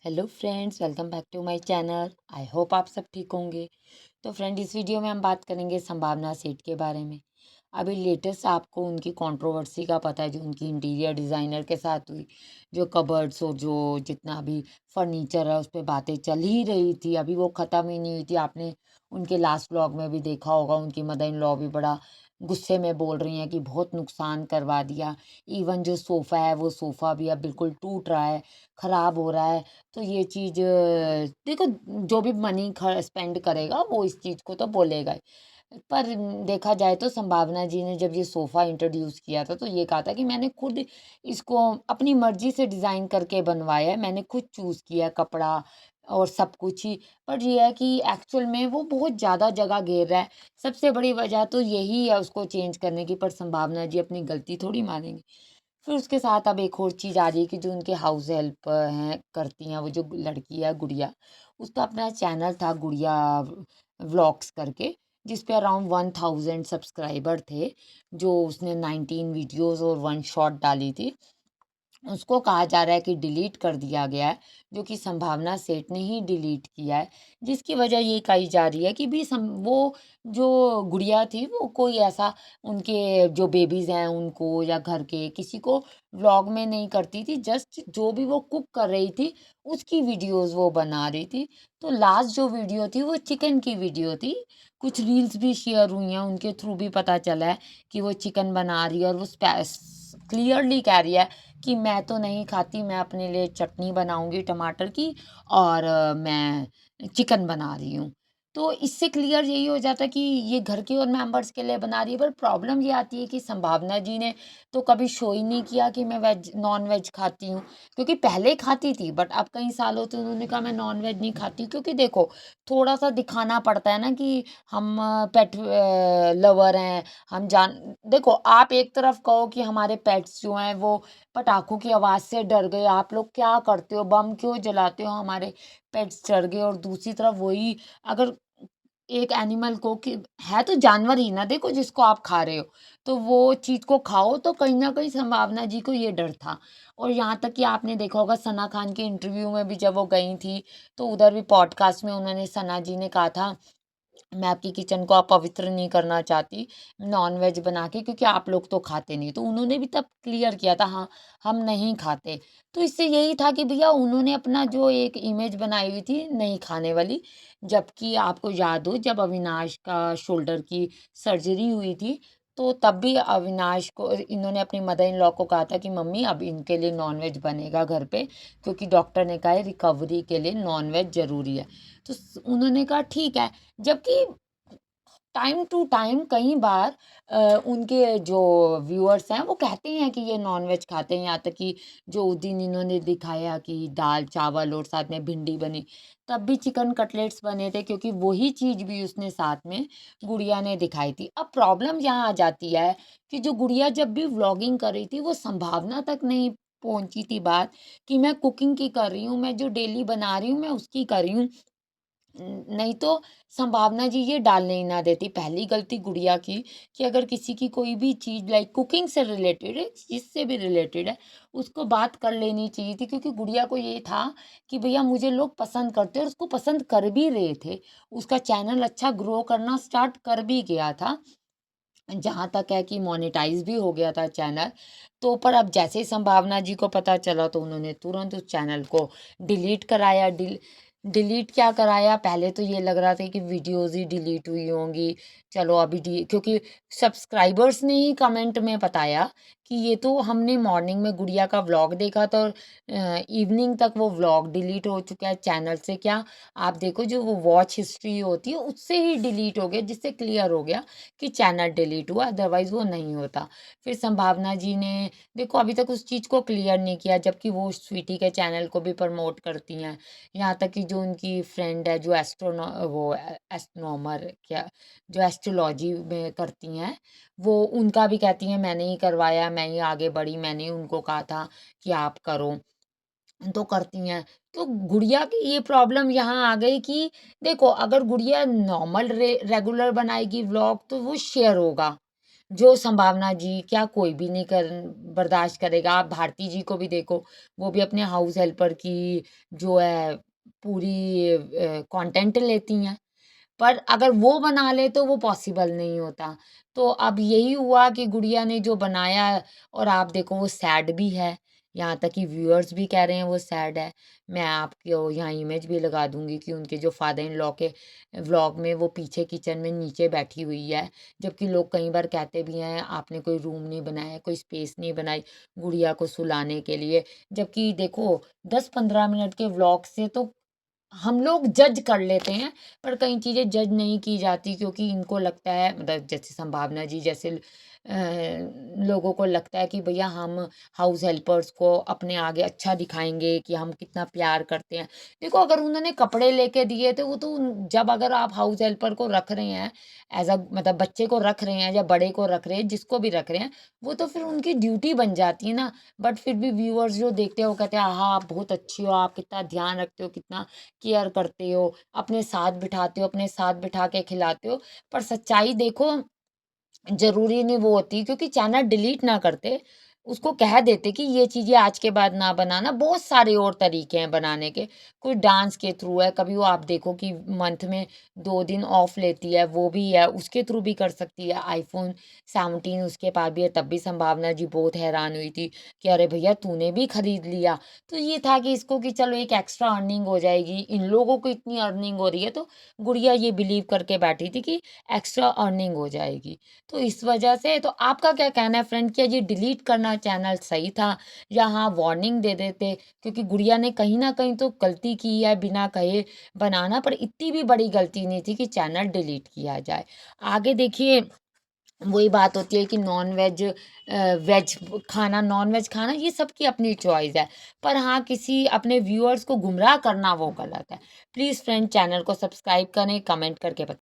Hello friends, welcome back to my channel. I hope आप सब ठीक होंगे। तो फ्रेंड, इस वीडियो में हम बात करेंगे संभावना सेठ के बारे में। अभी लेटेस्ट आपको उनकी कंट्रोवर्सी का पता है, जो उनकी इंटीरियर डिज़ाइनर के साथ हुई, जो कबर्ड्स और जो जितना भी फर्नीचर है उस पर बातें चल ही रही थी, अभी वो ख़त्म ही नहीं हुई थी। आपने उनके लास्ट व्लॉग में भी देखा होगा, उनकी मदर इन लॉ भी बड़ा गुस्से में बोल रही हैं कि बहुत नुकसान करवा दिया। इवन जो सोफ़ा है, वो सोफ़ा भी अब बिल्कुल टूट रहा है, ख़राब हो रहा है। तो ये चीज़ देखो, जो भी मनी स्पेंड करेगा वो इस चीज़ को तो बोलेगा ही। पर देखा जाए तो संभावना जी ने जब ये सोफ़ा इंट्रोड्यूस किया था, तो ये कहा था कि मैंने खुद इसको अपनी मर्ज़ी से डिज़ाइन करके बनवाया है, मैंने खुद चूज़ किया है कपड़ा और सब कुछ ही। पर ये है कि एक्चुअल में वो बहुत ज़्यादा जगह घेर रहा है। सबसे बड़ी वजह तो यही है उसको चेंज करने की, पर संभावना जी अपनी गलती थोड़ी मानेंगी। फिर उसके साथ अब एक और चीज़ आ रही है कि जो उनके हाउस हेल्प हैं करती हैं, वो जो लड़की है गुड़िया, उसका अपना चैनल था गुड़िया व्लॉग्स करके, जिस पे अराउंड 1000 सब्सक्राइबर थे। जो उसने 19 वीडियोस और वन शॉट डाली थी, उसको कहा जा रहा है कि डिलीट कर दिया गया है, जो कि संभावना सेठ ने ही डिलीट किया है। जिसकी वजह ये कही जा रही है कि भी वो जो गुड़िया थी, वो कोई ऐसा उनके जो बेबीज़ हैं उनको या घर के किसी को व्लॉग में नहीं करती थी, जस्ट जो भी वो कुक कर रही थी उसकी वीडियोस वो बना रही थी। तो लास्ट जो वीडियो थी वो चिकन की वीडियो थी। कुछ रील्स भी शेयर हुई हैं, उनके थ्रू भी पता चला है कि वो चिकन बना रही है, और वो क्लियरली कह रही है कि मैं तो नहीं खाती, मैं अपने लिए चटनी बनाऊँगी टमाटर की, और मैं चिकन बना रही हूँ। तो इससे क्लियर यही हो जाता है कि ये घर के और मेंबर्स के लिए बना रही है। पर प्रॉब्लम ये आती है कि संभावना जी ने तो कभी शो ही नहीं किया कि मैं नॉन-वेज खाती हूँ। क्योंकि पहले खाती थी, बट अब कई सालों से उन्होंने कहा मैं नॉन-वेज नहीं खाती, क्योंकि देखो, थोड़ा-सा दिखाना पड़ता है ना कि हम पेट लवर हैं। हम जान देखो, आप एक तरफ कहो कि हमारे पेट्स जो हैं वो पटाखों की आवाज़ से डर गए, आप लोग क्या करते हो, बम क्यों जलाते हो, हमारे पेट्स डर गए। और दूसरी तरफ वही, अगर एक एनिमल को, कि है तो जानवर ही ना, देखो, जिसको आप खा रहे हो, तो वो चीज़ को खाओ, तो कहीं न कहीं संभावना जी को ये डर था। और यहाँ तक कि आपने देखा होगा सना खान के इंटरव्यू में भी जब वो गई थी, तो उधर भी पॉडकास्ट में उन्होंने, सना जी ने कहा था, मैं आपकी किचन को अपवित्र नहीं करना चाहती नॉन-वेज बना के, क्योंकि आप लोग तो खाते नहीं। तो उन्होंने भी तब क्लियर किया था, हाँ, हम नहीं खाते। तो इससे यही था कि भैया उन्होंने अपना जो एक इमेज बनाई हुई थी नहीं खाने वाली, जबकि आपको याद हो जब अविनाश का शोल्डर की सर्जरी हुई थी, तो तब भी अविनाश को इन्होंने अपनी मदर इन लॉ को कहा था कि मम्मी अब इनके लिए नॉन-वेज बनेगा घर पे, क्योंकि डॉक्टर ने कहा है रिकवरी के लिए नॉन-वेज ज़रूरी है। तो उन्होंने कहा ठीक है। जबकि टाइम टू टाइम कई बार उनके जो व्यूअर्स हैं वो कहते हैं कि ये नॉनवेज खाते हैं, यहाँ तक कि जो उस दिन इन्होंने दिखाया कि दाल चावल और साथ में भिंडी बनी, तब भी चिकन कटलेट्स बने थे, क्योंकि वही चीज़ भी उसने साथ में गुड़िया ने दिखाई थी। अब प्रॉब्लम यहाँ आ जाती है कि जो गुड़िया जब भी व्लॉगिंग कर रही थी, वो संभावना तक नहीं पहुंची थी बात कि मैं कुकिंग की कर रही हूँ, मैं जो डेली बना रही हूँ मैं उसकी कर रही हूँ। नहीं तो संभावना जी ये डालने ही ना देती। पहली गलती गुड़िया की कि अगर किसी की कोई भी चीज़ लाइक कुकिंग से रिलेटेड है, जिससे भी रिलेटेड है, उसको बात कर लेनी चाहिए थी, क्योंकि गुड़िया को ये था कि भैया मुझे लोग पसंद करते हैं, और उसको पसंद कर भी रहे थे। उसका चैनल अच्छा ग्रो करना स्टार्ट कर भी गया था। जहाँ तक है कि मोनेटाइज़ भी हो गया था चैनल। तो पर अब जैसे ही संभावना जी को पता चला, तो उन्होंने तुरंत उस चैनल को डिलीट कराया। डिलीट क्या कराया, पहले तो ये लग रहा था कि वीडियोज़ ही डिलीट हुई होंगी। चलो अभी क्योंकि सब्सक्राइबर्स ने ही कमेंट में बताया कि ये तो हमने मॉर्निंग में गुड़िया का व्लॉग देखा था, और इवनिंग तक वो व्लॉग डिलीट हो चुका है चैनल से। क्या आप देखो, जो वो वॉच हिस्ट्री होती है उससे ही डिलीट हो गया, जिससे क्लियर हो गया कि चैनल डिलीट हुआ, अदरवाइज़ वो नहीं होता। फिर संभावना जी ने देखो अभी तक उस चीज़ को क्लियर नहीं किया, जबकि वो स्वीटी के चैनल को भी प्रमोट करती हैं। यहाँ तक कि जो उनकी फ्रेंड है, जो एस्ट्रोनॉमर, क्या, जो एस्ट्रोलॉजी में करती हैं, वो उनका भी कहती हैं मैंने ही करवाया, मैं ही आगे बढ़ी, मैंने ही उनको कहा था कि आप करो। तो करती हैं। तो गुड़िया की ये प्रॉब्लम यहाँ आ गई कि देखो, अगर गुड़िया नॉर्मल रेगुलर बनाएगी व्लॉग, तो वो शेयर होगा। जो संभावना जी क्या कोई भी नहीं कर बर्दाश्त करेगा। आप भारती जी को भी देखो, वो भी अपने हाउस हेल्पर की जो है पूरी कंटेंट लेती हैं। पर अगर वो बना ले तो वो पॉसिबल नहीं होता। तो अब यही हुआ कि गुड़िया ने जो बनाया और आप देखो वो सैड भी है। यहाँ तक कि व्यूअर्स भी कह रहे हैं वो सैड है। मैं आपको यहाँ इमेज भी लगा दूँगी कि उनके जो फादर इन लॉ के व्लॉग में वो पीछे किचन में नीचे बैठी हुई है। जबकि लोग कई बार कहते भी हैं आपने कोई रूम नहीं बनाया, कोई स्पेस नहीं बनाई गुड़िया को सुलाने के लिए। जबकि देखो 10-15 मिनट के व्लॉग से तो हम लोग जज कर लेते हैं, पर कई चीज़ें जज नहीं की जाती क्योंकि इनको लगता है मतलब जैसे संभावना जी जैसे लोगों को लगता है कि भैया हम हाउस हेल्पर्स को अपने आगे अच्छा दिखाएँगे कि हम कितना प्यार करते हैं। देखो अगर उन्होंने कपड़े लेके दिए थे वो तो जब अगर आप हाउस हेल्पर को रख रहे हैं एज़ अ मतलब बच्चे को रख रहे हैं या बड़े को रख रहे हैं, जिसको भी रख रहे हैं, वो तो फिर उनकी ड्यूटी बन जाती है ना। बट फिर भी व्यूअर्स जो देखते हैं वो कहते हैं, "आहा! आप बहुत अच्छी हो, आप कितना ध्यान रखते हो, कितना केयर करते हो, अपने साथ बिठाते हो, अपने साथ बिठा के खिलाते हो।" पर सच्चाई देखो ज़रूरी नहीं वो होती क्योंकि चैनल डिलीट ना करते, उसको कह देते कि ये चीज़ें आज के बाद ना बनाना, बहुत सारे और तरीके हैं बनाने के। कोई डांस के थ्रू है, कभी वो आप देखो कि मंथ में 2 दिन ऑफ लेती है, वो भी है, उसके थ्रू भी कर सकती है। आईफ़ोन 17 उसके पास भी है, तब भी संभावना जी बहुत हैरान हुई थी कि अरे भैया तूने भी खरीद लिया। तो ये था कि इसको कि चलो एक एक्स्ट्रा अर्निंग हो जाएगी, इन लोगों को इतनी अर्निंग हो रही है, तो गुड़िया ये बिलीव करके बैठी थी कि एक्स्ट्रा अर्निंग हो जाएगी। तो इस वजह से तो आपका क्या कहना है फ्रेंड, क्या ये डिलीट करना चैनल सही था या हाँ वार्निंग दे देते? क्योंकि गुड़िया ने कहीं न कहीं तो गलती की है बिना कहे बनाना, पर इतनी भी बड़ी गलती नहीं थी कि चैनल डिलीट किया जाए। आगे देखिए वही बात होती है कि नॉन-वेज वेज खाना नॉन-वेज खाना ये सबकी अपनी चॉइस है। पर हाँ, किसी अपने व्यूअर्स को गुमराह करना वो गलत है। प्लीज़ फ्रेंड चैनल को सब्सक्राइब करें, कमेंट करके बत